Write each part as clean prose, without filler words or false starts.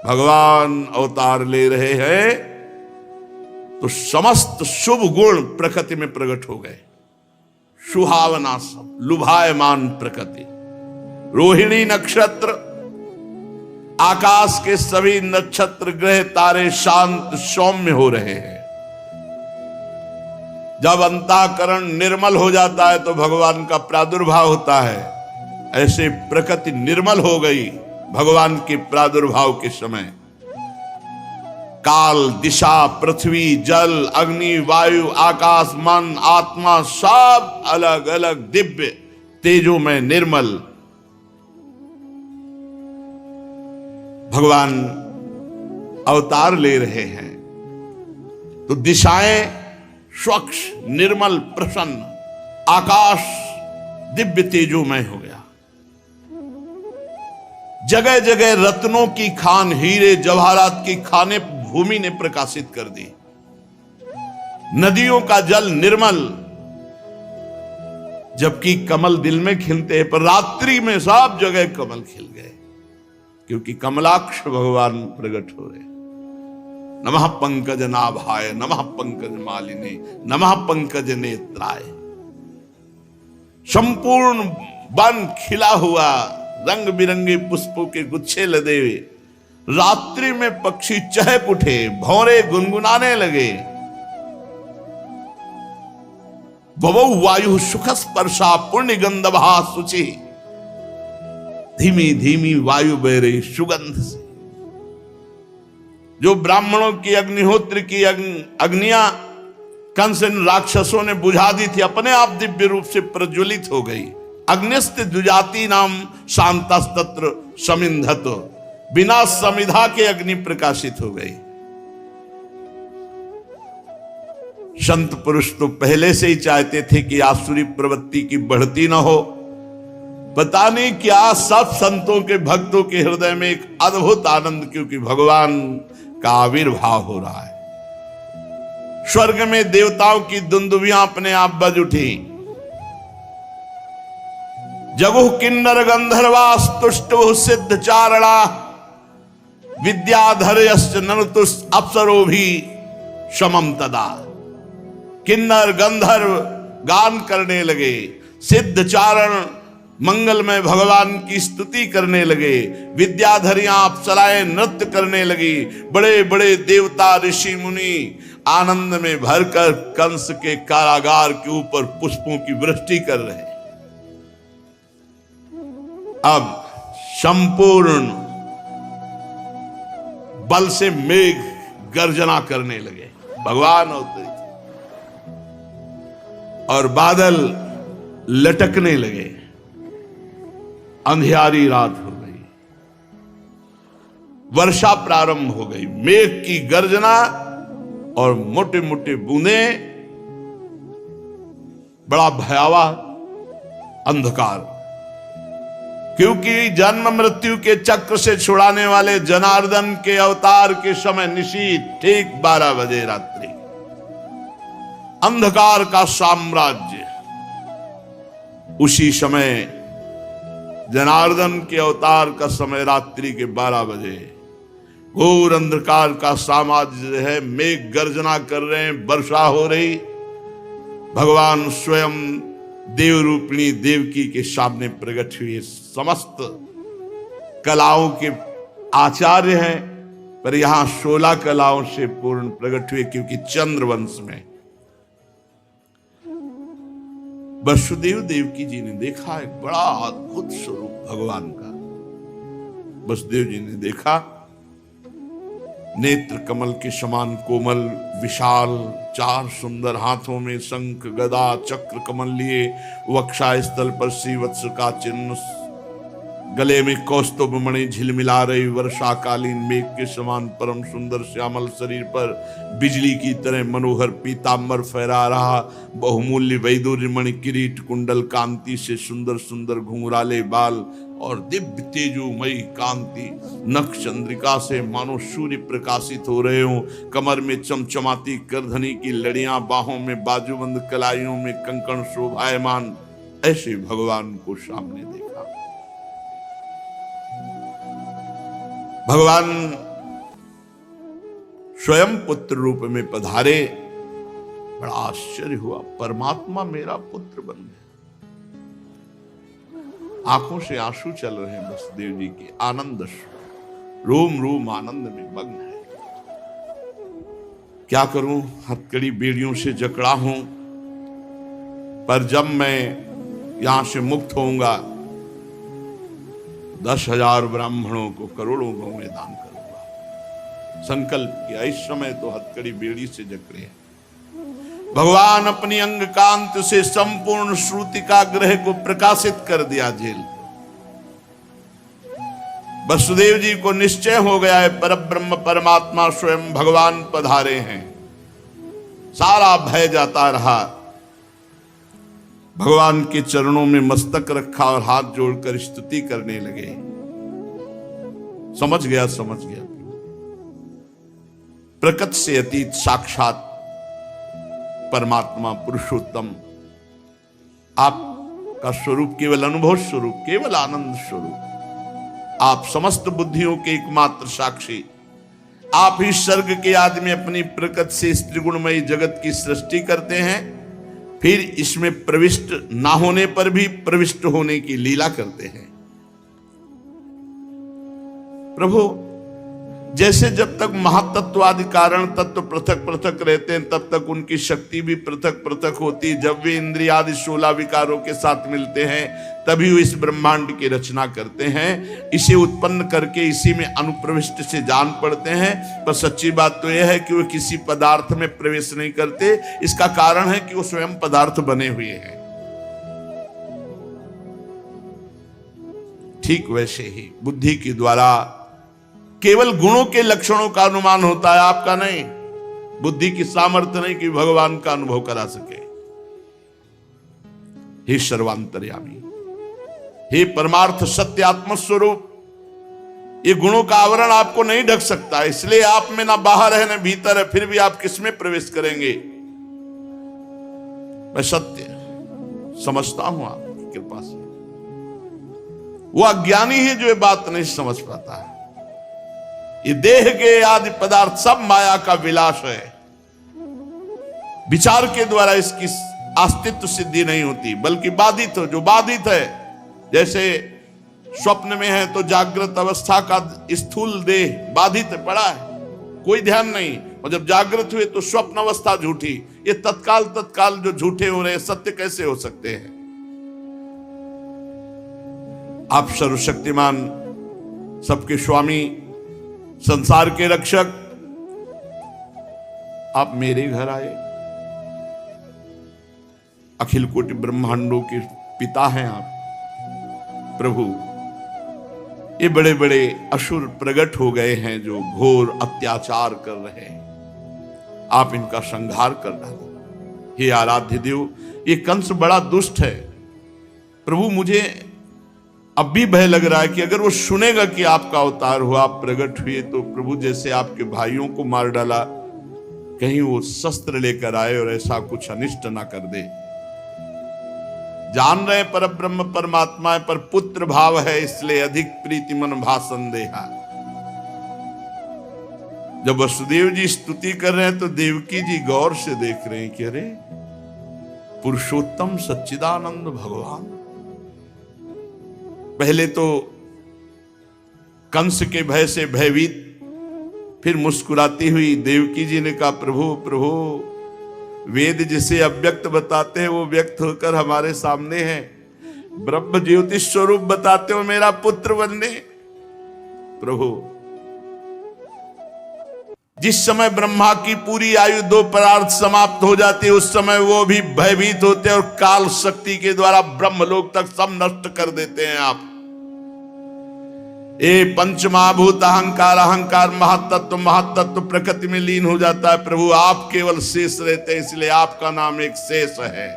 भगवान अवतार ले रहे हैं तो समस्त शुभ गुण प्रकृति में प्रकट हो गए। सुहावना सब लुभायमान प्रकृति, रोहिणी नक्षत्र, आकाश के सभी नक्षत्र ग्रह तारे शांत सौम्य हो रहे हैं। जब अंतःकरण निर्मल हो जाता है तो भगवान का प्रादुर्भाव होता है। ऐसे प्रकृति निर्मल हो गई भगवान के प्रादुर्भाव के समय। काल, दिशा, पृथ्वी, जल, अग्नि, वायु, आकाश, मन, आत्मा सब अलग अलग दिव्य तेजों में निर्मल भगवान अवतार ले रहे हैं। तो दिशाएं स्वच्छ, निर्मल, प्रसन्न, आकाश दिव्य तेजोमय हो गया। जगह जगह रत्नों की खान, हीरे जवाहरात की खाने भूमि ने प्रकाशित कर दी। नदियों का जल निर्मल, जबकि कमल दिन में खिलते हैं पर रात्रि में सब जगह कमल खिल गए, क्योंकि कमलाक्ष भगवान प्रकट हो रहे। नमः पंकज नाभाय, नमः पंकज मालिने, नमः पंकज नेत्राय। संपूर्ण वन खिला हुआ, रंग बिरंगे पुष्पों के गुच्छे लदे हुए। रात्रि में पक्षी चहक उठे, भौरे गुनगुनाने लगे। भवौ वायु सुख स्पर्शा पुण्य गंधभा शुचि। धीमी धीमी वायु बह रही सुगंध से। जो ब्राह्मणों की अग्निहोत्र की अग्नियां कंस राक्षसों ने बुझा दी थी, अपने आप दिव्य रूप से प्रज्वलित हो गई। अग्निस्थ द्विजाति नाम शांतस्तत्र समिंधत। बिना समिधा के अग्नि प्रकाशित हो गई। संत पुरुष तो पहले से ही चाहते थे कि आसुरी प्रवृत्ति की बढ़ती न हो। पता नहीं क्या सब संतों के भक्तों के हृदय में एक अद्भुत आनंद, क्योंकि भगवान का आविर्भाव हो रहा है। स्वर्ग में देवताओं की दुंदुभियां अपने आप बज उठी। जगुः किन्नर गंधर्वास्तुष्टुः सिद्ध चारणा विद्याधरयश्च ननुतुस् अप्सरो भी समम तदा। किन्नर गंधर्व गान करने लगे, सिद्ध चारण मंगलमय भगवान की स्तुति करने लगे, विद्याधरियां अप्सराएं नृत्य करने लगी। बड़े बड़े देवता ऋषि मुनि आनंद में भरकर कंस के कारागार के ऊपर पुष्पों की वृष्टि कर रहे। अब संपूर्ण बल से मेघ गर्जना करने लगे, भगवान अवतरित, और बादल लटकने लगे। अंधियारी रात हो गई, वर्षा प्रारंभ हो गई। मेघ की गर्जना और मोटे मोटे बूंदें, बड़ा भयावह अंधकार। क्योंकि जन्म मृत्यु के चक्र से छुड़ाने वाले जनार्दन के अवतार के समय निशीथ ठीक 12 बजे रात्रि, अंधकार का साम्राज्य। उसी समय जनार्दन के अवतार का समय रात्रि के 12 बजे घोर अंधकार का साम्राज्य है। मेघ गर्जना कर रहे हैं, वर्षा हो रही। भगवान स्वयं देव रूपिणी देवकी के सामने प्रकट हुए। समस्त कलाओं के आचार्य हैं, पर यहां 16 कलाओं से पूर्ण प्रकट हुए, क्योंकि चंद्रवंश में वसुदेव देवकी जी ने देखा एक बड़ा अद्भुत स्वरूप भगवान का। वसुदेव जी ने देखा नेत्र कमल के समान कोमल विशाल, 4 सुंदर हाथों में शंख गदा चक्र कमल लिए, वक्षा स्थल पर श्रीवत्स का चिन्ह, गले में कौस्तुभ मणि झिलमिला रही, वर्षाकालीन मेघ के समान परम सुंदर श्यामल शरीर पर बिजली की तरह मनोहर पीतांबर फहरा रहा, बहुमूल्य वैदूर्य मणि किरीट कुंडल कांति से सुंदर सुंदर घुंघराले बाल और दिव्य तेजोमयी कांति, नख चंद्रिका से मानो सूर्य प्रकाशित हो रहे हो। कमर में चमचमाती करधनी की लड़ियां, बाहों में बाजूबंद कलाइयों में कंकण शोभायमान, ऐसे भगवान को सामने देखा। भगवान स्वयं पुत्र रूप में पधारे। बड़ा आश्चर्य हुआ, परमात्मा मेरा पुत्र बन गया। आंखों से आंसू चल रहे हैं वसुदेव जी के, आनंद, रोम रोम आनंद में मग्न है। क्या करूं, हथकड़ी बेड़ियों से जकड़ा हूं, पर जब मैं यहां से मुक्त होऊंगा 10,000 ब्राह्मणों को करोड़ों गौएं दान करूंगा। संकल्प किया। इस समय तो हथकड़ी बेड़ी से जकड़े हैं। भगवान अपनी अंग कांत से संपूर्ण श्रुति का ग्रह को प्रकाशित कर दिया जेल। वसुदेव जी को निश्चय हो गया है परब्रह्म परमात्मा स्वयं भगवान पधारे हैं। सारा भय जाता रहा। भगवान के चरणों में मस्तक रखा और हाथ जोड़कर स्तुति करने लगे। समझ गया प्रकृति से अतीत साक्षात परमात्मा पुरुषोत्तम आपका स्वरूप केवल अनुभव स्वरूप, केवल आनंद स्वरूप, आप समस्त बुद्धियों के एकमात्र साक्षी। आप ही स्वर्ग के आदि में अपनी प्रकृति से इस त्रिगुणमयी जगत की सृष्टि करते हैं, फिर इसमें प्रविष्ट ना होने पर भी प्रविष्ट होने की लीला करते हैं। प्रभु, जैसे जब तक महातत्वादि कारण तत्व पृथक पृथक रहते हैं तब तक उनकी शक्ति भी पृथक पृथक होती। जब वे इंद्रियादि 16 विकारों के साथ मिलते हैं तभी वो इस ब्रह्मांड की रचना करते हैं। इसे उत्पन्न करके इसी में अनुप्रविष्ट से जान पड़ते हैं। पर सच्ची बात तो यह है कि वे किसी पदार्थ में प्रवेश नहीं करते। इसका कारण है कि वो स्वयं पदार्थ बने हुए हैं। ठीक वैसे ही बुद्धि के द्वारा केवल गुणों के लक्षणों का अनुमान होता है, आपका नहीं। बुद्धि की सामर्थ्य नहीं कि भगवान का अनुभव करा सके। हे सर्वांतर्यामी, हे परमार्थ सत्य आत्म स्वरूप, ये गुणों का आवरण आपको नहीं ढक सकता। इसलिए आप में ना बाहर है ना भीतर है, फिर भी आप किसमें प्रवेश करेंगे? मैं सत्य समझता हूं आपकी कृपा से। वो अज्ञानी है जो ये बात नहीं समझ पाता है। ये देह के आदि पदार्थ सब माया का विलास है। विचार के द्वारा इसकी अस्तित्व सिद्धि नहीं होती, बल्कि बाधित हो। जो बाधित है, जैसे स्वप्न में है तो जागृत अवस्था का स्थूल देह बाधित पड़ा है, कोई ध्यान नहीं। और जब जागृत हुए तो स्वप्न अवस्था झूठी। ये तत्काल जो झूठे हो रहे हैं, सत्य कैसे हो सकते हैं? आप सर्वशक्तिमान, सबके स्वामी, संसार के रक्षक, आप मेरे घर आए। अखिल कोटि ब्रह्मांडों के पिता हैं आप। प्रभु, ये बड़े बड़े असुर प्रकट हो गए हैं जो घोर अत्याचार कर रहे हैं। आप इनका संहार कर डालो। हे आराध्य देव, ये कंस बड़ा दुष्ट है। प्रभु, मुझे अब भी भय लग रहा है कि अगर वो सुनेगा कि आपका अवतार हुआ, आप प्रकट हुए, तो प्रभु जैसे आपके भाइयों को मार डाला, कहीं वो शस्त्र लेकर आए और ऐसा कुछ अनिष्ट ना कर दे। जान रहे परब्रह्म परमात्मा है, पर पुत्र भाव है, इसलिए अधिक प्रीति मन भाषण देहा। जब वसुदेव जी स्तुति कर रहे हैं तो देवकी जी गौर से देख रहे हैं कि अरे पुरुषोत्तम सच्चिदानंद भगवान। पहले तो कंस के भय से भयभीत, फिर मुस्कुराती हुई देवकी जी ने कहा, प्रभु प्रभु, वेद जिसे अव्यक्त बताते हैं वो व्यक्त होकर हमारे सामने है। ब्रह्म ज्योति स्वरूप बताते हो मेरा पुत्र बनने। प्रभु, जिस समय ब्रह्मा की पूरी आयु 2 परार्थ समाप्त हो जाती है, उस समय वो भी भयभीत होते हैं और काल शक्ति के द्वारा ब्रह्मलोक तक सब नष्ट कर देते हैं आप। ये पंचमहाभूत अहंकार महातत्व प्रकृति में लीन हो जाता है। प्रभु, आप केवल शेष रहते हैं, इसलिए आपका नाम एक शेष है।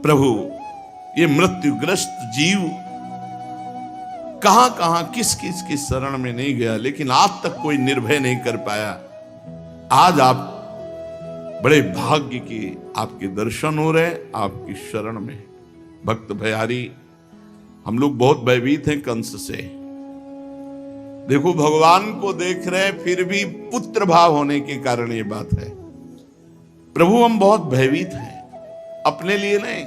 प्रभु, ये मृत्युग्रस्त जीव कहां किस की शरण में नहीं गया, लेकिन आज तक कोई निर्भय नहीं कर पाया। आज आप बड़े भाग्य की आपके दर्शन हो रहे, आपकी शरण में। भक्त भयारी, हम लोग बहुत भयभीत हैं कंस से। देखो, भगवान को देख रहे हैं, फिर भी पुत्र भाव होने के कारण ये बात है। प्रभु हम बहुत भयभीत हैं, अपने लिए नहीं,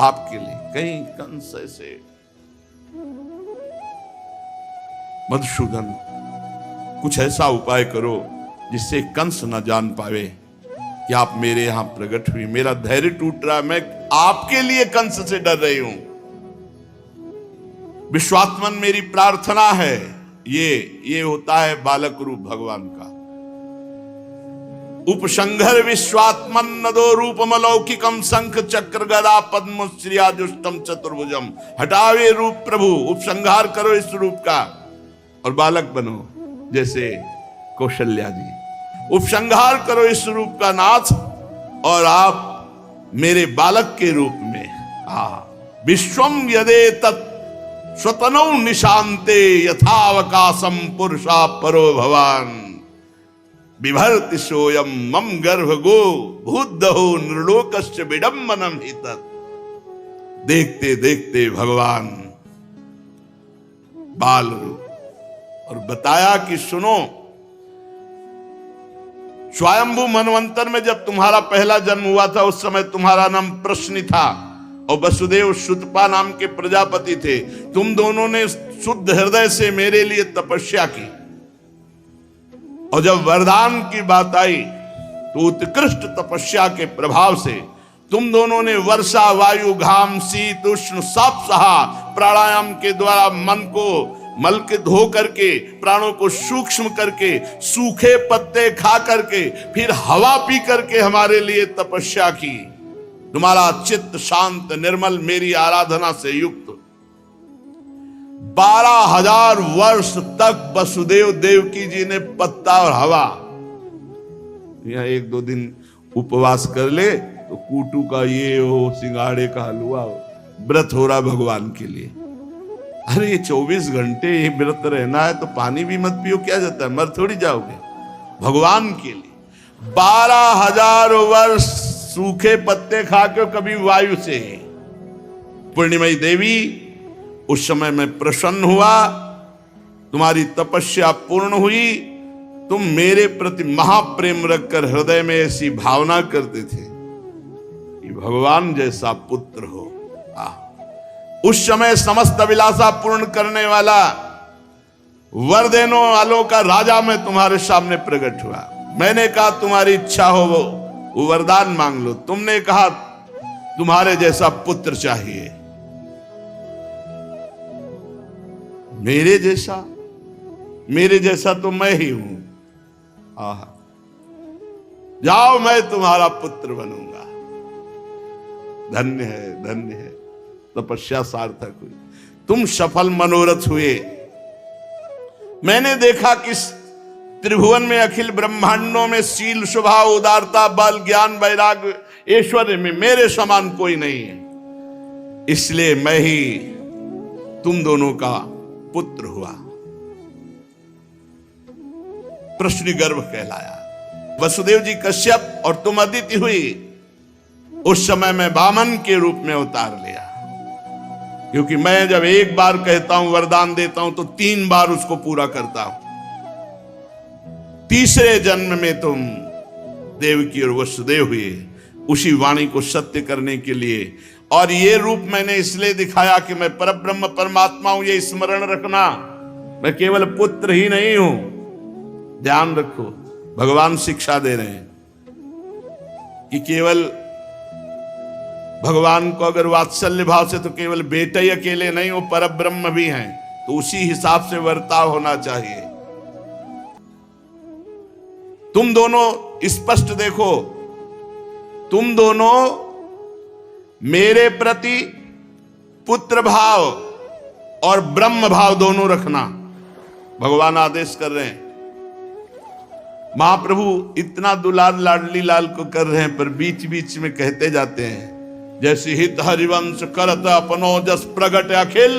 आपके लिए। कहीं कंस ऐसे, मधुसूदन कुछ ऐसा उपाय करो जिससे कंस न जान पावे कि आप मेरे यहां प्रकट हुई। मेरा धैर्य टूट रहा है, मैं आपके लिए कंस से डर रही हूं। विश्वात्मन मेरी प्रार्थना है। ये होता है बालक रूप भगवान का। उपसंघर विश्वात्मन नदो रूपम अलौकिकम शंख चक्र गदा पद्म श्रियाजुष्टम चतुर्भुजम। हटावे रूप प्रभु, उपसंहार करो इस रूप का और बालक बनो जैसे कौशल्या जी। उपसंहार करो इस रूप का नाथ और आप मेरे बालक के रूप में। विश्वम यदे तत् स्वतनौ निशांते यथावकाशम पुरुषा परो भवान। बिभर्ति सोयम मम गर्भगो भूतदहो नृलोकस्य विडंबनम हितत्। देखते देखते भगवान बाल रूप, और बताया कि सुनो, स्वयंभू मनवंतर में जब तुम्हारा पहला जन्म हुआ था उस समय तुम्हारा नाम प्रश्नि था और वसुदेव सुतपा नाम के प्रजापति थे। तुम दोनों ने शुद्ध हृदय से मेरे लिए तपस्या की और जब वरदान की बात आई तो उत्कृष्ट तपस्या के प्रभाव से तुम दोनों ने वर्षा, वायु, घाम, शीत, उष्ण सब सहा। प्राणायाम के द्वारा मन को मल के धो करके, प्राणों को सूक्ष्म करके, सूखे पत्ते खा करके, फिर हवा पी करके हमारे लिए तपस्या की। तुम्हारा चित्त शांत निर्मल मेरी आराधना से युक्त 12,000 वर्ष तक वसुदेव देवकी जी ने पत्ता और हवा, यह 1-2 दिन उपवास कर ले तो कूटू का ये हो, सिंगाड़े का हलवा हो, व्रत हो रहा भगवान के लिए। अरे 24 घंटे ये व्रत रहना है तो पानी भी मत पियो, क्या जाता है, मर थोड़ी जाओगे। भगवान के लिए 12,000 वर्ष सूखे पत्ते खा के, कभी वायु से। पूर्णिमयी देवी, उस समय मैं प्रसन्न हुआ, तुम्हारी तपस्या पूर्ण हुई। तुम मेरे प्रति महाप्रेम रखकर हृदय में ऐसी भावना करते थे कि भगवान जैसा पुत्र हो। उस समय समस्त अभिलाषा पूर्ण करने वाला, वर देने वालों का राजा मैं तुम्हारे सामने प्रकट हुआ। मैंने कहा तुम्हारी इच्छा हो वो वरदान मांग लो। तुमने कहा तुम्हारे जैसा पुत्र चाहिए। मेरे जैसा तो मैं ही हूं। जाओ, मैं तुम्हारा पुत्र बनूंगा। धन्य है, धन्य है, तपस्या सार्थक हुई, तुम सफल मनोरथ हुए। मैंने देखा कि त्रिभुवन में, अखिल ब्रह्मांडों में शील, स्वभाव, उदारता, बल, ज्ञान, वैराग्य, ऐश्वर्य में मेरे समान कोई नहीं है। इसलिए मैं ही तुम दोनों का पुत्र हुआ। प्रश्नि गर्भ कहलाया। वसुदेव जी कश्यप और तुम अदिति हुई। उस समय मैं वामन के रूप में अवतार लिया, क्योंकि मैं जब एक बार कहता हूं, वरदान देता हूं, तो 3 बार उसको पूरा करता हूं। तीसरे जन्म में तुम देवकी और वसुदेव हुए, उसी वाणी को सत्य करने के लिए। और ये रूप मैंने इसलिए दिखाया कि मैं परब्रह्म परमात्मा हूं, ये स्मरण रखना। मैं केवल पुत्र ही नहीं हूं, ध्यान रखो। भगवान शिक्षा दे रहे हैं कि केवल भगवान को अगर वात्सल्य भाव से, तो केवल बेटे ही अकेले नहीं, वो परब्रह्म भी हैं, तो उसी हिसाब से वर्ताव होना चाहिए। तुम दोनों स्पष्ट देखो, तुम दोनों मेरे प्रति पुत्र भाव और ब्रह्म भाव दोनों रखना। भगवान आदेश कर रहे हैं। महाप्रभु इतना दुलार लाडली लाल को कर रहे हैं, पर बीच बीच में कहते जाते हैं, जैसे हित हरिवंश करत अपनो जस प्रगट अखिल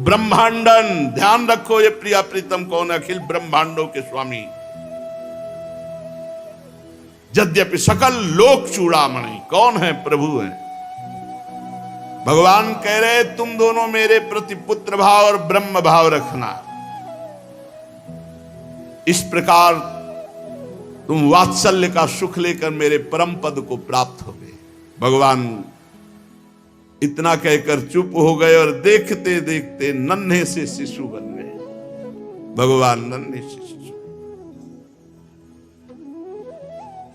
ब्रह्मांडन। ध्यान रखो, ये प्रिया प्रीतम कौन है? अखिल ब्रह्मांडों के स्वामी। यद्यपि सकल लोक चूड़ामणि, कौन है? प्रभु है। भगवान कह रहे तुम दोनों मेरे प्रति पुत्र भाव और ब्रह्म भाव रखना। इस प्रकार तुम वात्सल्य का सुख लेकर मेरे परम पद को प्राप्त हो गए। भगवान इतना कहकर चुप हो गए और देखते देखते नन्हे से शिशु बन गए। भगवान नन्हे से शिशु,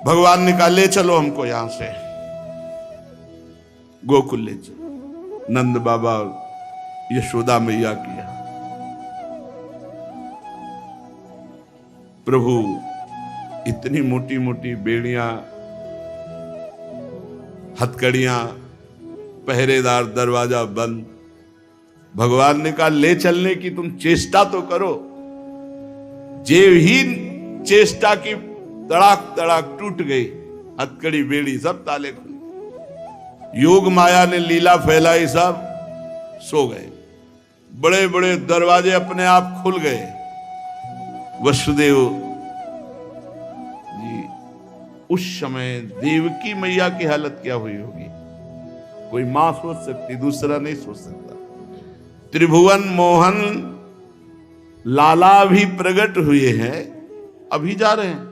भगवान ने कहा ले चलो हमको यहां से, गोकुल ले चलो। नंद बाबा और यशोदा मैया की यहां प्रभु इतनी मोटी मोटी बेड़ियां, हथकड़ियां, पहरेदार, दरवाजा बंद। भगवान ने कहा ले चलने की तुम चेष्टा तो करो। जे ही चेष्टा की तड़ाक तड़ाक टूट गई, हथकड़ी, बेड़ी सब ताले खुले। योग माया ने लीला फैलाई, सब सो गए। बड़े बड़े दरवाजे अपने आप खुल गए। वसुदेव जी, उस समय देवकी मैया की हालत क्या हुई होगी? कोई मां सोच सकती, दूसरा नहीं सोच सकता। त्रिभुवन मोहन लाला भी प्रकट हुए हैं, अभी जा रहे हैं।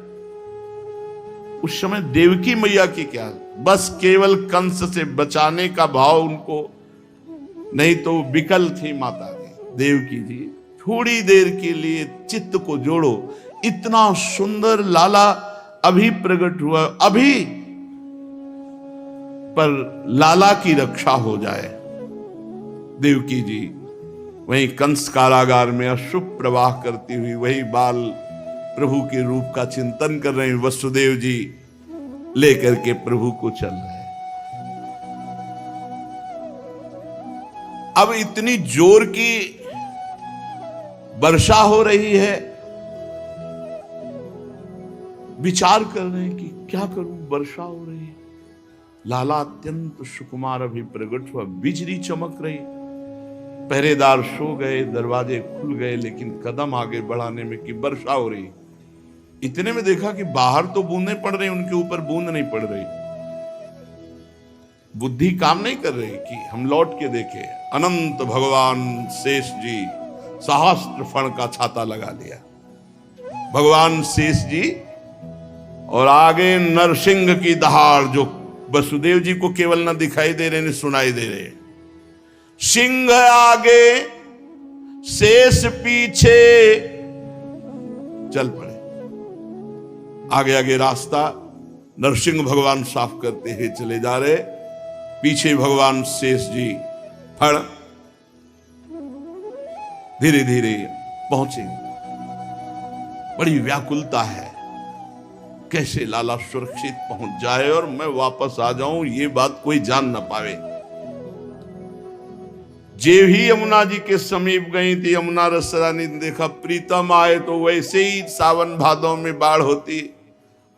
उस समय देवकी मैया की क्या, बस केवल कंस से बचाने का भाव उनको, नहीं तो विकल थी माता जी। देवकी जी थोड़ी देर के लिए चित्त को जोड़ो, इतना सुंदर लाला अभी प्रकट हुआ, अभी पर लाला की रक्षा हो जाए। देवकी जी वहीं कंस कारागार में अशुभ प्रवाह करती हुई वही बाल प्रभु के रूप का चिंतन कर रहे हैं। वसुदेव जी लेकर के प्रभु को चल रहे हैं। अब इतनी जोर की वर्षा हो रही है, विचार कर रहे हैं कि क्या करूं, वर्षा हो रही है। लाला अत्यंत सुकुमार अभी प्रकट हुआ, बिजली चमक रही, पहरेदार सो गए, दरवाजे खुल गए, लेकिन कदम आगे बढ़ाने में कि वर्षा हो रही। इतने में देखा कि बाहर तो बूंदें पड़ रही, उनके ऊपर बूंद नहीं पड़ रही। बुद्धि काम नहीं कर रही कि हम लौट के देखें। अनंत भगवान शेष जी सहस्त्र फण का छाता लगा लिया। भगवान शेष जी और आगे नरसिंह की दहाड़, जो वसुदेव जी को केवल न दिखाई दे रहे, न सुनाई दे रहे। सिंह आगे शेष पीछे चल पड़े। आगे आगे रास्ता नरसिंह भगवान साफ करते हुए चले जा रहे, पीछे भगवान शेष जी फड़ धीरे धीरे पहुंचे। बड़ी व्याकुलता है, कैसे लाला सुरक्षित पहुंच जाए और मैं वापस आ जाऊं, ये बात कोई जान ना पावे। जे ही यमुना जी के समीप गई थी, यमुना रसरानी ने देखा प्रीतम आए तो वैसे ही सावन भादों में बाढ़ होती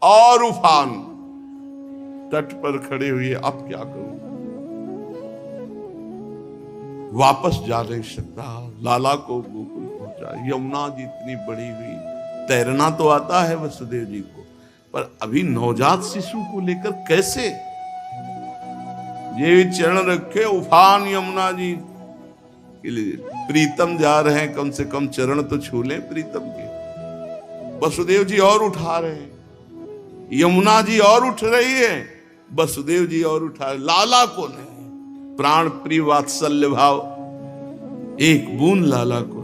और उफान। तट पर खड़े हुए, अब क्या करूं, वापस जा नहीं सकता। लाला को गोकुल पहुंचा। यमुना जी इतनी बड़ी हुई, तैरना तो आता है वसुदेव जी को, पर अभी नवजात शिशु को लेकर कैसे? ये चरण रखे, उफान यमुना जी के लिए। प्रीतम जा रहे हैं, कम से कम चरण तो छू लें प्रीतम के। वसुदेव जी और उठा रहे हैं, यमुना जी और उठ रही है, वसुदेव जी और उठा रहे। लाला को नहीं, प्राण प्रिय वात्सल्य भाव, एक बूंद लाला को।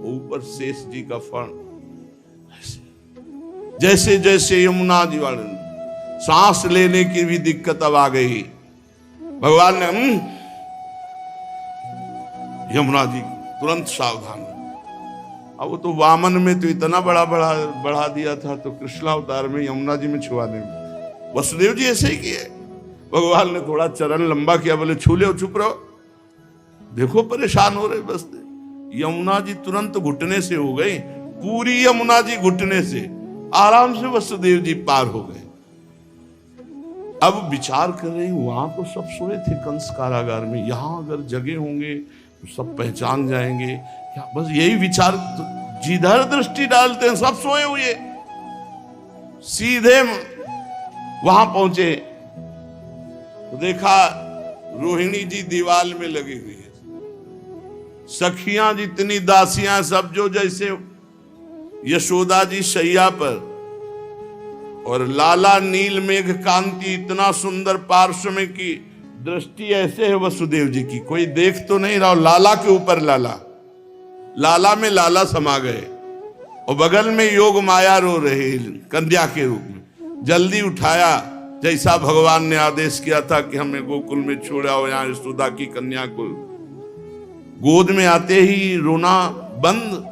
ऊपर शेष जी का फण। जैसे जैसे यमुना जी वाले सांस लेने की भी दिक्कत अब आ गई, भगवान ने यमुना जी तुरंत सावधान। अब वो तो वामन में तो इतना बढ़ा दिया था, तो कृष्णावतार में यमुना जी में छुआने में वसुदेव जी ऐसे ही किए। भगवान ने थोड़ा चरण लंबा किया, बोले छू ले, चुप रहो, देखो परेशान हो रहे। बस यमुना जी तुरंत घुटने से हो गई, पूरी यमुना जी घुटने से आराम से वसुदेव जी पार हो गए। अब विचार कर रहे हैं, वहां तो सब सोए थे कंस कारागार में, यहां अगर जगे होंगे तो सब पहचान जाएंगे क्या? बस यही विचार, जिधर दृष्टि डालते हैं सब सोए हुए। सीधे वहां पहुंचे तो देखा रोहिणी जी दीवाल में लगी हुई है, सखियां जितनी दासियां सब जो जैसे यशोदा जी शैया पर और लाला नील मेघ कांति इतना सुंदर पार्श्व में की दृष्टि ऐसे है वसुदेव जी की, कोई देख तो नहीं रहा, लाला के ऊपर लाला, लाला में लाला समा गए और बगल में योग माया रो रहे कन्या के रूप में। जल्दी उठाया, जैसा भगवान ने आदेश किया था कि हमें गोकुल में छोड़ा हो, यहाँ यशोदा की कन्या को गोद में आते ही रोना बंद।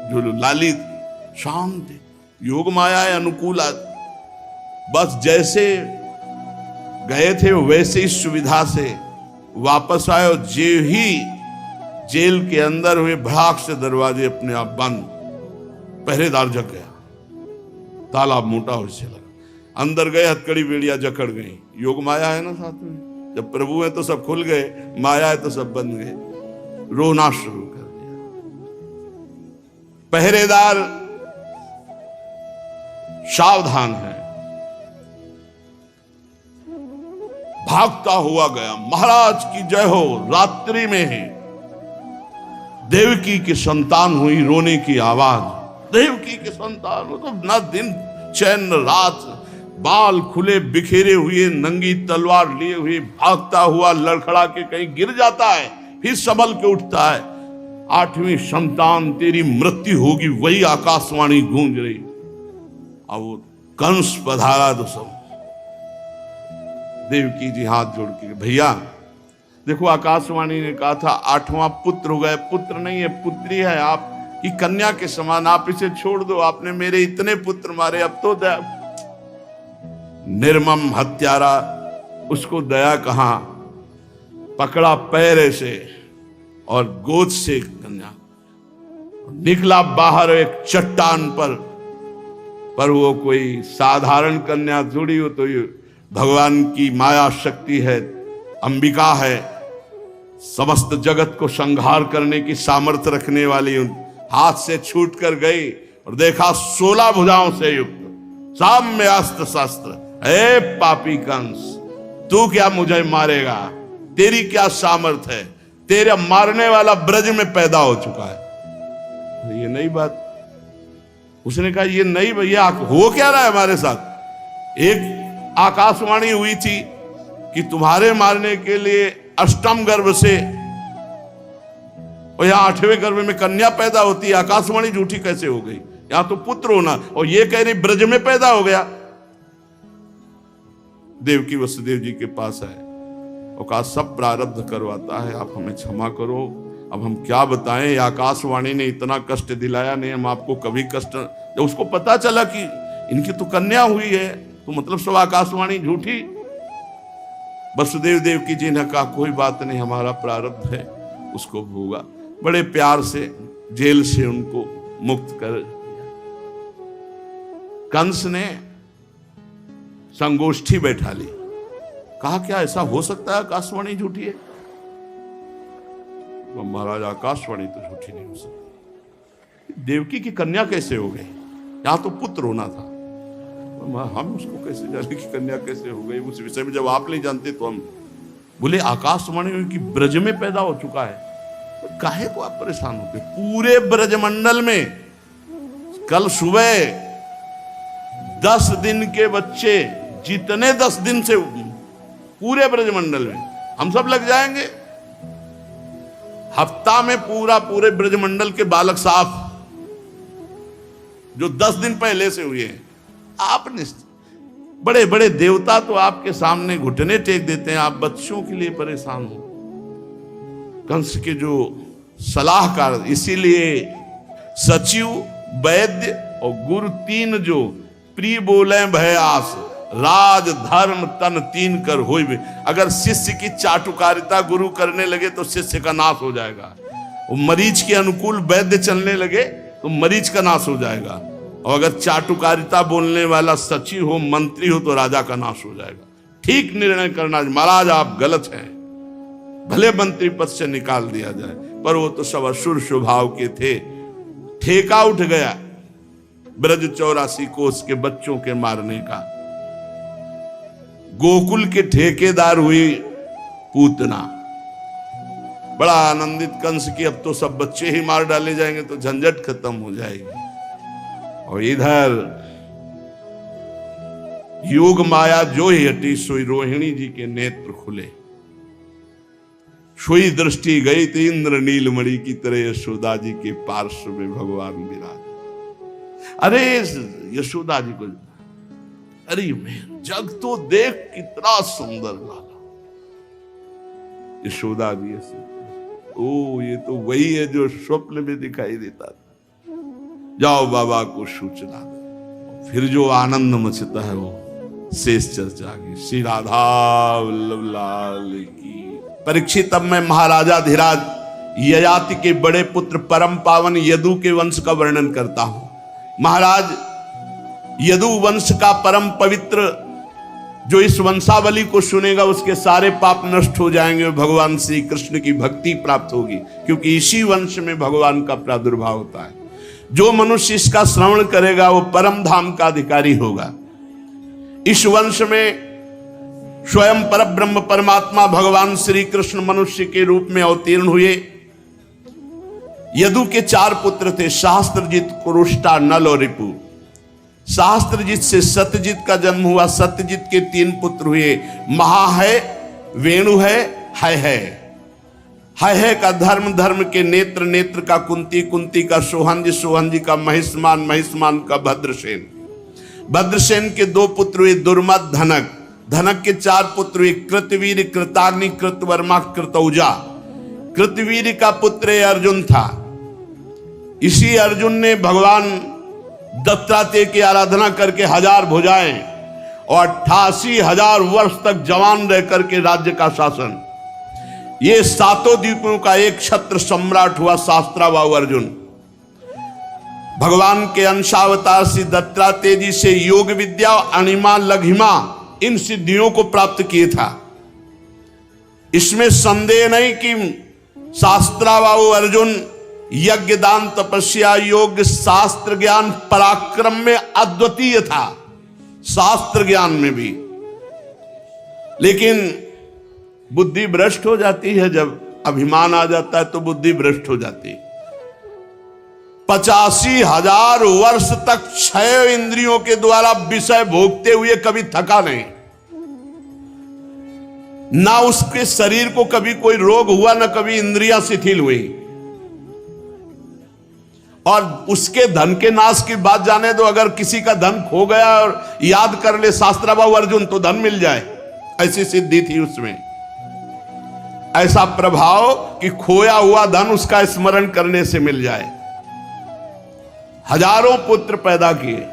जो लाली शांत, योग माया है अनुकूल, बस जैसे गए थे वैसे ही सुविधा से वापस आए और जे ही जेल के अंदर हुए भड़ाक से दरवाजे अपने आप बंद, पहरेदार जग गया, ताला मोटा हो से लगा, अंदर गए हथकड़ी बेड़िया जकड़ गई। योग माया है ना साथ में, जब प्रभु है तो सब खुल गए, माया है तो सब बंद गए, रोना शुरू कर दिया। पहरेदार सावधान है, भागता हुआ गया, महाराज की जय हो। रात्रि में ही देवकी की संतान हुई, रोने की आवाज, देवकी की संतान हो तो ना दिन चैन रात, बाल खुले बिखेरे हुए, नंगी तलवार लिए हुए भागता हुआ लड़खड़ा के कहीं गिर जाता है, फिर संभल के उठता है। 8वीं संतान तेरी मृत्यु होगी, वही आकाशवाणी गूंज रही। अब वो कंस पधारा तो सब देवकी जी हाथ जोड़ के, भैया देखो आकाशवाणी ने कहा था 8वां पुत्र हो गए, पुत्र नहीं है पुत्री है, आप की कन्या के समान, आप इसे छोड़ दो, आपने मेरे इतने पुत्र मारे, अब तो दया। निर्मम हत्यारा, उसको दया कहां, पकड़ा पैर से और गोद से कन्या निकला बाहर एक चट्टान पर वो कोई साधारण कन्या थोड़ी हो, तो ये भगवान की माया शक्ति है, अंबिका है, समस्त जगत को संहार करने की सामर्थ्य रखने वाली। हाथ से छूट कर गई और देखा 16 भुजाओं से युक्त, साम्य अस्त्र शस्त्र। ए पापी कंस, तू क्या मुझे मारेगा, तेरी क्या सामर्थ्य है, तेरा मारने वाला ब्रज में पैदा हो चुका है। ये नई बात, उसने कहा ये नई, भैया हो क्या रहा है हमारे साथ। एक आकाशवाणी हुई थी कि तुम्हारे मारने के लिए अष्टम गर्भ से, और यहां 8वें गर्भ में कन्या पैदा होती है, आकाशवाणी झूठी कैसे हो गई, यहां तो पुत्र होना, और ये कह रही ब्रज में पैदा हो गया। देवकी वसुदेव जी के पास आए और कहा सब प्रारब्ध करवाता है, आप हमें क्षमा करो, अब हम क्या बताएं, आकाशवाणी ने इतना कष्ट दिलाया, नहीं हम आपको कभी कष्ट। जब उसको पता चला कि इनकी तो कन्या हुई है, तो मतलब सब आकाशवाणी झूठी। वसुदेव देवकी जी ने कहा कोई बात नहीं, हमारा प्रारब्ध है, उसको भोगा। बड़े प्यार से जेल से उनको मुक्त कर दिया। कंस ने संगोष्ठी बैठा ली, कहा क्या ऐसा हो सकता है आकाशवाणी झूठी है? तो महाराज आकाशवाणी तो झूठी नहीं हो सकती, देवकी की कन्या कैसे हो गई, यहां तो पुत्र होना था, हम उसको कैसे जाने की कन्या कैसे हो गई, उस विषय में जब आप नहीं जानते तो हम। बोले आकाशवाणी की ब्रज में पैदा हो चुका है, तो काहे को आप परेशान होते। पूरे ब्रजमंडल में कल सुबह 10 दिन के बच्चे, जितने 10 दिन से पूरे ब्रजमंडल में हम सब लग जाएंगे, हफ्ता में पूरे ब्रजमंडल के बालक साफ, जो 10 दिन पहले से हुए हैं। आप बड़े बड़े देवता तो आपके सामने घुटने टेक देते हैं, आप बच्चों के लिए परेशान हो। कंस के जो सलाहकार, इसीलिए सचिव, वैद्य और गुरु 3 जो प्रिय बोले भय आस, राज धर्म तन 3 कर होई। अगर शिष्य की चाटुकारिता गुरु करने लगे तो शिष्य का नाश हो जाएगा, वो मरीज के अनुकूल वैद्य चलने लगे तो मरीज का नाश हो जाएगा, और अगर चाटुकारिता बोलने वाला सचिव हो, मंत्री हो, तो राजा का नाश हो जाएगा। ठीक निर्णय करना, महाराज आप गलत हैं, भले मंत्री पद से निकाल दिया जाए, पर वो तो सब असुर स्वभाव के थे। ठेका उठ गया ब्रज 84 कोस के बच्चों के मारने का। गोकुल के ठेकेदार हुई पूतना, बड़ा आनंदित कंस की अब तो सब बच्चे ही मार डाले जाएंगे तो झंझट खत्म हो जाएगी। और इधर योग माया जो ही हटी सोई रोहिणी जी के नेत्र खुले, सोई दृष्टि गई तो इंद्र नीलमणि की तरह यशोदा जी के पार्श्व में भगवान विराज। अरे यशोदा जी को, अरे मैं जग तो देख कितना सुंदर लाला। यशोदा जी ऐसे, ओ ये तो वही है जो स्वप्न में दिखाई देता था। जाओ बाबा को सूचना दो। फिर जो आनंद मचता है वो शेष चर्चा की। श्री राधा वल्लभ लाल की। परीक्षित, अब मैं महाराजा धीराज ययाति के बड़े पुत्र परम पावन यदु के वंश का वर्णन करता हूं। महाराज यदु वंश का परम पवित्र, जो इस वंशावली को सुनेगा उसके सारे पाप नष्ट हो जाएंगे, भगवान श्री कृष्ण की भक्ति प्राप्त होगी, क्योंकि इसी वंश में भगवान का प्रादुर्भाव होता है। जो मनुष्य इसका श्रवण करेगा वो परम धाम का अधिकारी होगा। इस वंश में स्वयं परब्रह्म परमात्मा भगवान श्री कृष्ण मनुष्य के रूप में अवतीर्ण हुए। यदु के 4 पुत्र थे, सहस्त्रजित, कुरुष्टा, नल और रिपु। सहस्त्रजित से सत्यजित का जन्म हुआ। सत्यजित के 3 पुत्र हुए, महा है, वेणु है, है का धर्म, धर्म के नेत्र, नेत्र का कुंती, कुंती का सोहंजी, सोहंजी का महिष्मान, महिष्मान का भद्रसेन। भद्रसेन के 2 पुत्र हुए, दुर्मद, धनक। धनक के 4 पुत्र हुए, कृतवीर, कृताग्नि, कृतवर्मा, कृतौजा। कृतवीर का पुत्र अर्जुन था। इसी अर्जुन ने भगवान दत्तात्रेय की आराधना करके 1000 भुजाएं और 88,000 वर्ष तक जवान रह करके राज्य का शासन। ये 7 द्वीपों का एक क्षत्र सम्राट हुआ शास्त्राबाहु अर्जुन। भगवान के अंशावतार श्री दत्तात्रेय जी से योग विद्या, अणिमा, लघिमा, इन सिद्धियों को प्राप्त किए था। इसमें संदेह नहीं कि शास्त्राबाहु अर्जुन यज्ञ, दान, तपस्या, योग, शास्त्र ज्ञान, पराक्रम में अद्वितीय था, शास्त्र ज्ञान में भी। लेकिन बुद्धि भ्रष्ट हो जाती है, जब अभिमान आ जाता है तो बुद्धि भ्रष्ट हो जाती है। 85,000 वर्ष तक 6 इंद्रियों के द्वारा विषय भोगते हुए कभी थका नहीं, ना उसके शरीर को कभी कोई रोग हुआ, ना कभी इंद्रियां शिथिल हुई। और उसके धन के नाश की बात जाने दो, अगर किसी का धन खो गया और याद कर ले शास्त्राबाहु अर्जुन तो धन मिल जाए, ऐसी सिद्धि थी उसमें। ऐसा प्रभाव कि खोया हुआ धन उसका स्मरण करने से मिल जाए। हजारों पुत्र पैदा किए,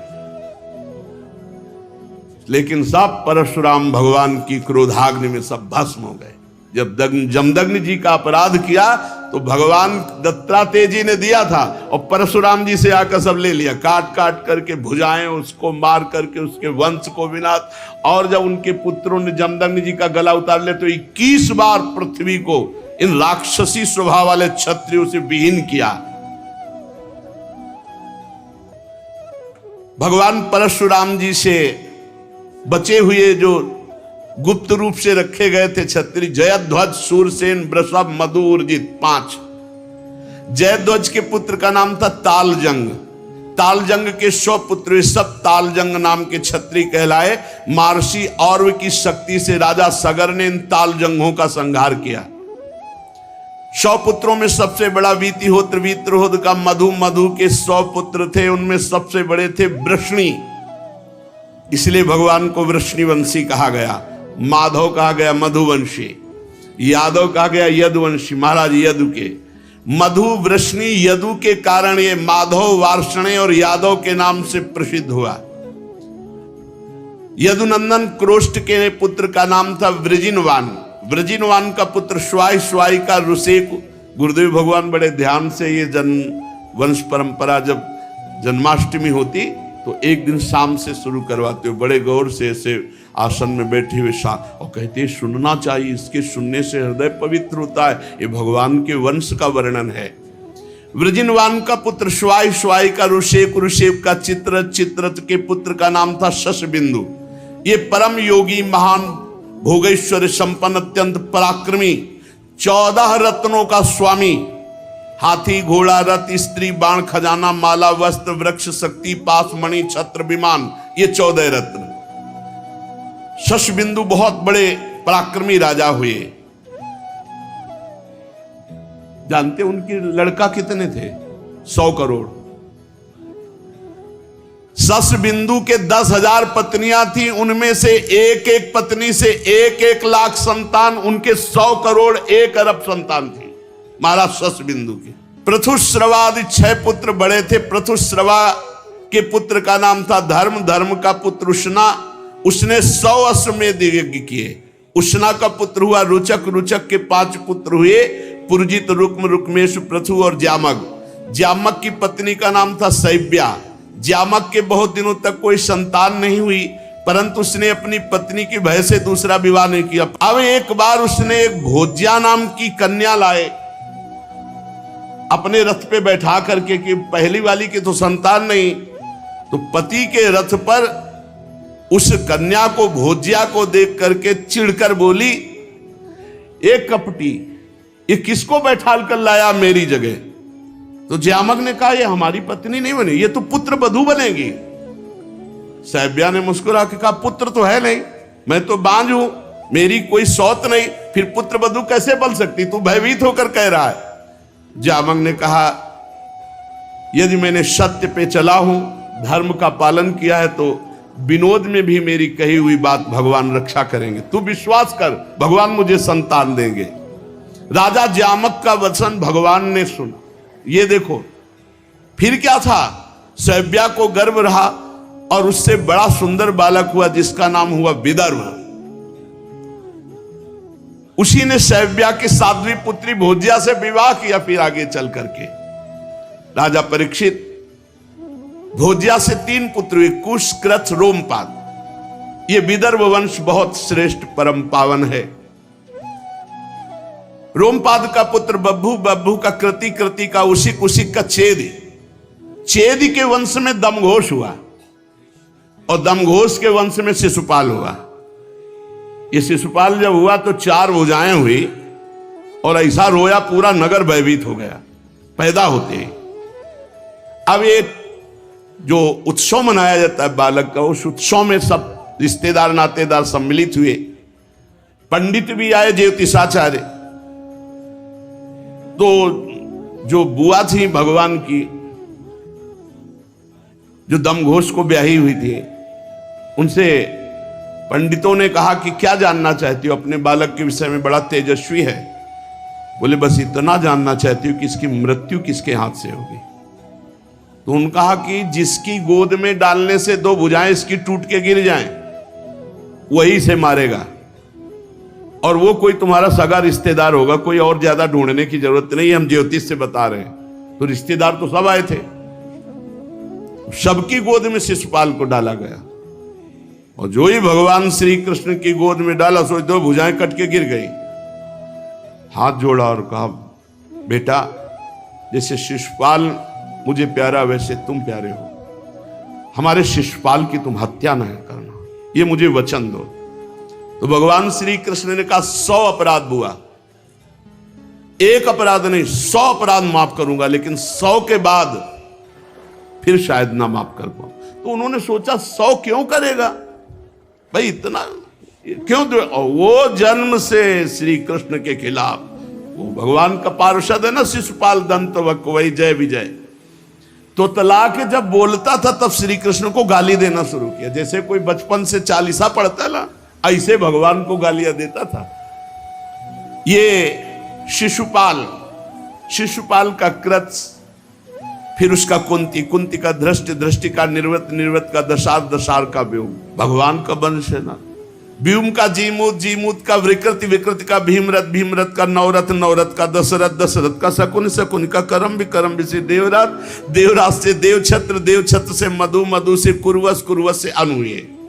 लेकिन सब परशुराम भगवान की क्रोधाग्नि में सब भस्म हो गए। जब जमदग्नि जी का अपराध किया तो भगवान दत्तात्रेय जी ने दिया था और परशुराम जी से आकर सब ले लिया, काट काट करके भुजाएं, उसको मार करके उसके वंश को विनाश। और जब उनके पुत्रों ने जमदग्नि जी का गला उतार लिया तो 21 बार पृथ्वी को इन राक्षसी स्वभाव वाले क्षत्रियों से विहीन किया। भगवान परशुराम जी से बचे हुए जो गुप्त रूप से रखे गए थे क्षत्रिय, जयध्वज, सूरसेन, वृषभ, मधु, उर्जित, 5। जयध्वज के पुत्र का नाम था तालजंग। तालजंग के 100 पुत्र, सब तालजंग नाम के क्षत्रिय कहलाए। महर्षि औरव की शक्ति से राजा सगर ने इन तालजंगों का संहार किया। 100 पुत्रों में सबसे बड़ा वीतिहोत्र, वीतिहोत्र का मधु, मधु के 100 पुत्र थे, उनमें सबसे बड़े थे वृष्णि, इसलिए भगवान को वृष्णिवंशी कहा गया। माधव कहा गया मधुवंशी, यादव कहा गया यदुवंशी, महाराज यदु के। मधु, वृष्णि, यदु के कारण ये माधव, वार्ष्णेय और यादव के नाम से प्रसिद्ध हुआ। यदुनंदन क्रोष्ट के पुत्र का नाम था वृजिनवान। वृजिनवान का पुत्र स्वाई, स्वाई का ऋषेक। गुरुदेव भगवान बड़े ध्यान से ये जन्म वंश परंपरा, जब जन्माष्टमी होती तो एक दिन शाम से शुरू करवाते हो, बड़े गौर से ऐसे आसन में बैठे हुए और कहते सुनना चाहिए, इसके सुनने से हृदय पवित्र होता है। ये भगवान के वंश का वर्णन है। वृजिनवान का पुत्र स्वाई, स्वाई का ऋषेक, ऋषेक का चित्ररथ, चित्ररथ के पुत्र का नाम था शशबिंदु। ये परम योगी, महान भोगेश्वर संपन्न, अत्यंत पराक्रमी 14 रत्नों का स्वामी, हाथी घोड़ा रथ स्त्री बाण खजाना माला वस्त्र वृक्ष शक्ति पास मणि छत्र विमान, ये 14 रत्न। शशबिंदु बहुत बड़े पराक्रमी राजा हुए। जानते उनके लड़का कितने थे? 100 करोड़। शशबिंदु के 10,000 पत्नियां थी, उनमें से एक एक पत्नी से 1-1 लाख संतान, उनके 100 करोड़ 1 अरब संतान थी महाराज शशबिंदु के। पृथुश्रवादि 6 पुत्र बड़े थे। पृथुश्रवा के पुत्र का नाम था धर्म, धर्म का पुत्र उष्णा, उसने 100 अश्वमेध यज्ञ किए। उष्णा का पुत्र हुआ रुचक, रुचक के 5 पुत्र हुए, पुरजित, रुक्म, रुक्मेश, पृथु और ज्यामक। ज्यामक की पत्नी का नाम था शैव्या। ज्यामक के बहुत दिनों तक कोई संतान नहीं हुई, परंतु उसने अपनी पत्नी की भय से दूसरा विवाह नहीं किया। अब एक बार उसने एक भोज्या नाम की कन्या लाए अपने रथ पे बैठा करके, कि पहली वाली की तो संतान नहीं, तो पति के रथ पर उस कन्या को, भोज्या को देख करके चिढ़कर बोली, एक कपटी, ये किसको बैठाल कर लाया मेरी जगह? तो ज्यामक ने कहा, ये हमारी पत्नी नहीं बनी, ये तो पुत्र वधू बनेगी। शैव्या ने मुस्कुरा के कहा, पुत्र तो है नहीं, मैं तो बांझ हूं, मेरी कोई सौत नहीं, फिर पुत्र वधू कैसे बन सकती? तू भयभीत होकर कह रहा है। ज्यामक ने कहा, यदि मैंने सत्य पे चला हूं, धर्म का पालन किया है, तो विनोद में भी मेरी कही हुई बात भगवान रक्षा करेंगे। तू विश्वास कर, भगवान मुझे संतान देंगे। राजा ज्यामक का वचन भगवान ने सुना। ये देखो फिर क्या था, शैव्या को गर्व रहा और उससे बड़ा सुंदर बालक हुआ जिसका नाम हुआ विदर्भ। उसी ने शैव्या की 7वीं पुत्री भोज्या से विवाह किया। फिर आगे चल करके राजा परीक्षित, भोज्या से 3 पुत्र हुए, कुश, कृथ, रोमपाद। ये विदर्भ वंश बहुत श्रेष्ठ परम पावन है। रोमपाद का पुत्र बब्बू, बब्बू का कृति, कृति का उसिक, उसिक का चेदी। चेदी के वंश में दमघोष हुआ और दमघोष के वंश में शिशुपाल हुआ। ये शिशुपाल जब हुआ तो 4 भुजाएं हुई और ऐसा रोया पूरा नगर भयभीत हो गया पैदा होते ही। अब ये जो उत्सव मनाया जाता है बालक का, उस उत्सव में सब रिश्तेदार नातेदार सम्मिलित हुए, पंडित भी आए, ज्योतिषाचार्य। तो जो बुआ थी भगवान की, जो दमघोष को ब्याही हुई थी, उनसे पंडितों ने कहा कि क्या जानना चाहती हो अपने बालक के विषय में, बड़ा तेजस्वी है। बोले बस इतना जानना चाहती हूँ कि इसकी मृत्यु किसके हाथ से होगी। तो उन्होंने कहा कि जिसकी गोद में डालने से 2 भुजाएं इसकी टूट के गिर जाएं, वही से मारेगा, और वो कोई तुम्हारा सगा रिश्तेदार होगा, कोई और ज्यादा ढूंढने की जरूरत नहीं, हम ज्योतिष से बता रहे हैं। तो रिश्तेदार तो सब आए थे, सबकी गोद में शिशुपाल को डाला गया, और जो ही भगवान श्री कृष्ण की गोद में डाला, सो 2 भुजाएं कट के गिर गई। हाथ जोड़ा और कहा, बेटा जैसे शिशुपाल मुझे प्यारा वैसे तुम प्यारे हो, हमारे शिशुपाल की तुम हत्या न करना, ये मुझे वचन दो। तो भगवान श्री कृष्ण ने कहा, 100 अपराध हुआ, 1 अपराध नहीं 100 अपराध माफ करूंगा, लेकिन 100 के बाद फिर शायद ना माफ कर पाऊं। तो उन्होंने सोचा 100 क्यों करेगा भाई, इतना क्यों? वो जन्म से श्री कृष्ण के खिलाफ, वो भगवान का पार्षद है ना शिशुपाल, दंत वही जय विजय। तो तला के जब बोलता था तब श्री कृष्ण को गाली देना शुरू किया, जैसे कोई बचपन से चालीसा पढ़ता है ना, ऐसे भगवान को गालियां देता था। ये शिशुपाल, शिशुपाल का कृत, फिर उसका कुंती, कुंती का दृष्टि, दृष्टि का निर्वत, निर्वत का दशार, दशार का व्योम, भगवान का वंश है ना। व्योम का जीमूत, जीमूत का विकृति, विकृति का भीमरथ, भीमरथ का नवरथ, नवरथ का दशरथ, दशरथ का शकुन, शकुन का करम से देवराज, देवराज से देवछत्र, देवछत्र से मधु, मधु से कुरुवस, कुरुवस से अनु,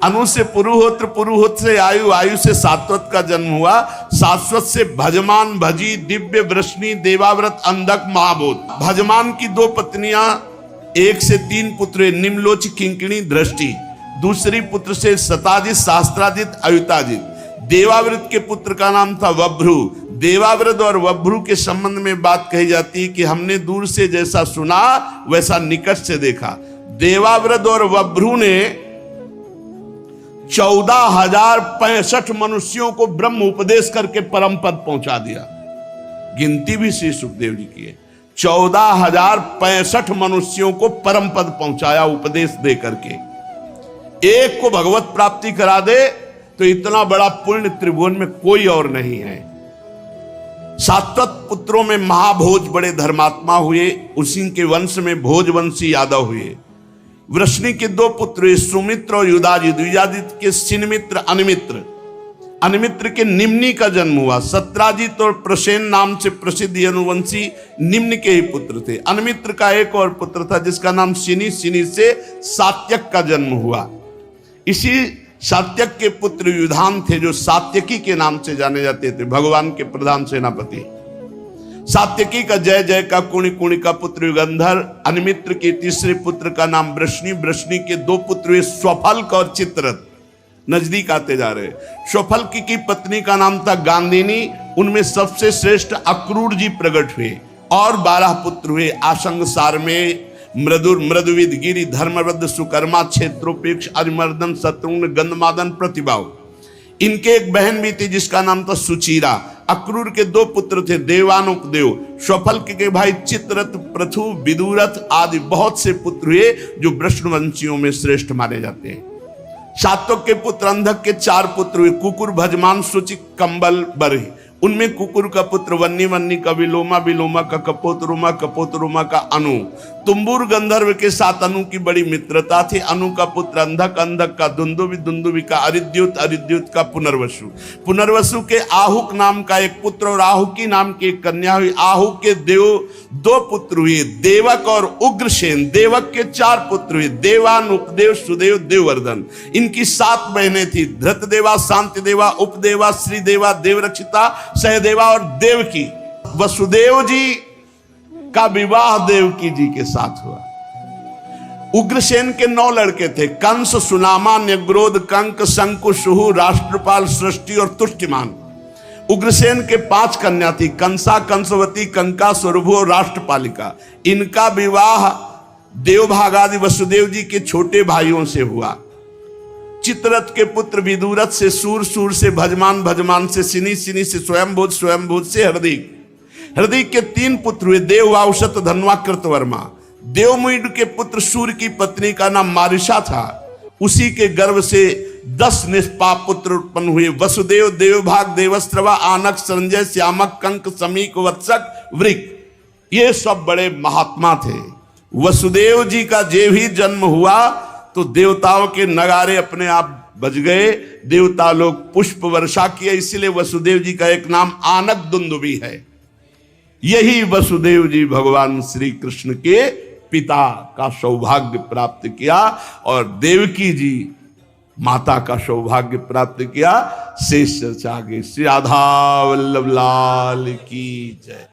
अनु से पुरुहोत्र, पुरुहोत्र से आयु, आयु से सात्वत का जन्म हुआ, सात्वत से भजमान, भजी, दिव्य, वृष्णि, देवाव्रत, अंधक, महाबोध। भजमान की 2 पत्नियां, 1 से 3 पुत्र, निम्लोच, किंकिणी, दृष्टि। दूसरी पुत्र से सताजित, शास्त्राजित, अयुताजित। देवावृत के पुत्र का नाम था वभ्रु। देवावृत और वभ्रु के संबंध में बात कही जाती है कि हमने दूर से जैसा सुना वैसा निकट से देखा। देवावृत और वभ्रु ने 14,065 मनुष्यों को ब्रह्म उपदेश करके परम पद पहुंचा दिया। गिनती भी श्री सुखदेव जी की है। 14,065 मनुष्यों को परम पद पहुंचाया उपदेश दे करके। एक को भगवत प्राप्ति करा दे तो इतना बड़ा पुण्य त्रिभुवन में कोई और नहीं है। सात्वत पुत्रों में महाभोज बड़े धर्मात्मा हुए, उसी के वंश में भोजवंशी यादव हुए। वृष्णि के 2 पुत्र हुए, सुमित्र और युधाजित। युधाजित के सिनमित्र अनिमित्र, अनिमित्र के निम्नि का जन्म हुआ। सत्राजित और प्रसेन नाम से प्रसिद्ध यनुवंशी निम्न के ही पुत्र थे। अनिमित्र का एक और पुत्र था जिसका नाम सिनी, सिनी से सात्यक का जन्म हुआ। इसी सात्यक के पुत्र युधान थे जो सात्यकी के नाम से जाने जाते थे, भगवान के प्रधान सेनापति। सात्यकी का जय जय का कुणि, कुणि का पुत्र युगंधर। अनिमित्र के तीसरे पुत्र का नाम वृष्णि। वृष्णि के 2 पुत्र हुए, स्वफल्क और चित्ररथ। नजदीक आते जा रहे। स्वफल्क की पत्नी का नाम था गांधिनी। उनमें सबसे श्रेष्ठ अक्रूर जी प्रकट हुए। और 12 पुत्र हुए, आशंग सारमेय, मृदुर, मृदुविद, गिरि, धर्मवृद्ध, सुकर्मा, क्षेत्रोपेक्ष, अरिमर्दन, शत्रुघ्न, गंधमादन, प्रतिभाव। इनके एक बहन भी थी जिसका नाम था सुचीरा। अक्रूर के 2 पुत्र थे, देवानुपदेव। स्वफल्क के भाई चित्ररथ, पृथु, विदुरथ आदि बहुत से पुत्र हुए जो वृषणवंशियों में श्रेष्ठ माने जाते हैं। सात्वक के पुत्र अंधक के 4 पुत्र हुए, कुकुर, भजमान, शुचि, कंबल, बरही। उनमें कुकुर का पुत्र वन्नी, वन्नी का विलोमा, विलोमा का कपोतरुमा, कपोतरुमा का अनु। तुम्बुर गंधर्व के साथ अनु की बड़ी मित्रता थी। अनु का पुत्र अंधक, अंधक का दुंदुभि, दुंदुभि का अरिद्युत, अरिद्युत का पुनर्वसु। पुनर्वसु के आहुक नाम का एक पुत्र और आहुकी नाम की एक कन्या हुई। आहुक के 2 पुत्र हुए, देवक और उग्रसेन। देवक के 4 पुत्र हुए, देवान, उपदेव, सुदेव, देववर्धन। इनकी 7 बहनें थी, धृतदेवा, शांतिदेवा, उपदेवा, श्रीदेवा, देवरक्षिता, सहदेवा और देवकी। वसुदेव जी का विवाह देवकी जी के साथ हुआ। उग्रसेन के 9 लड़के थे, कंस, सुनामा, न्यग्रोध, कंक, शंकु, सुहु, राष्ट्रपाल, सृष्टि और तुष्टिमान। उग्रसेन के 5 कन्या थी, कंसा, कंसवती, कंका, स्वरभु और राष्ट्रपालिका। इनका विवाह देवभागादि वसुदेव जी के छोटे भाइयों से हुआ। चित्ररथ के पुत्र विदुरथ से सूर, सूर से भजमान, भजमान से सिनी, सिनी से स्वयंभूत, स्वयंभूत से हरदीक। हरदीक के 3 पुत्र हुए, देव, औषत, धनवा, कृतवर्मा। देवमुइड के पुत्र सूर्य की पत्नी का नाम मारिशा था। उसी के गर्भ से 10 निष्पाप पुत्र उत्पन्न हुए, वसुदेव, देवभाग, देवस्त्रवा, आनक, संजय, श्यामक, कंक, समीक, वत्सक, वृक। ये सब बड़े महात्मा थे। वसुदेव जी का जब ही जन्म हुआ तो देवताओं के नगारे अपने आप बज गए। देवता लोग पुष्प वर्षा किए, इसलिए वसुदेव जी का एक नाम आनक दुंदुभि है। यही वसुदेव जी भगवान श्री कृष्ण के पिता का सौभाग्य प्राप्त किया और देवकी जी माता का सौभाग्य प्राप्त किया। शेष चर्चा आगे। श्री राधा वल्लभ लाल की जय।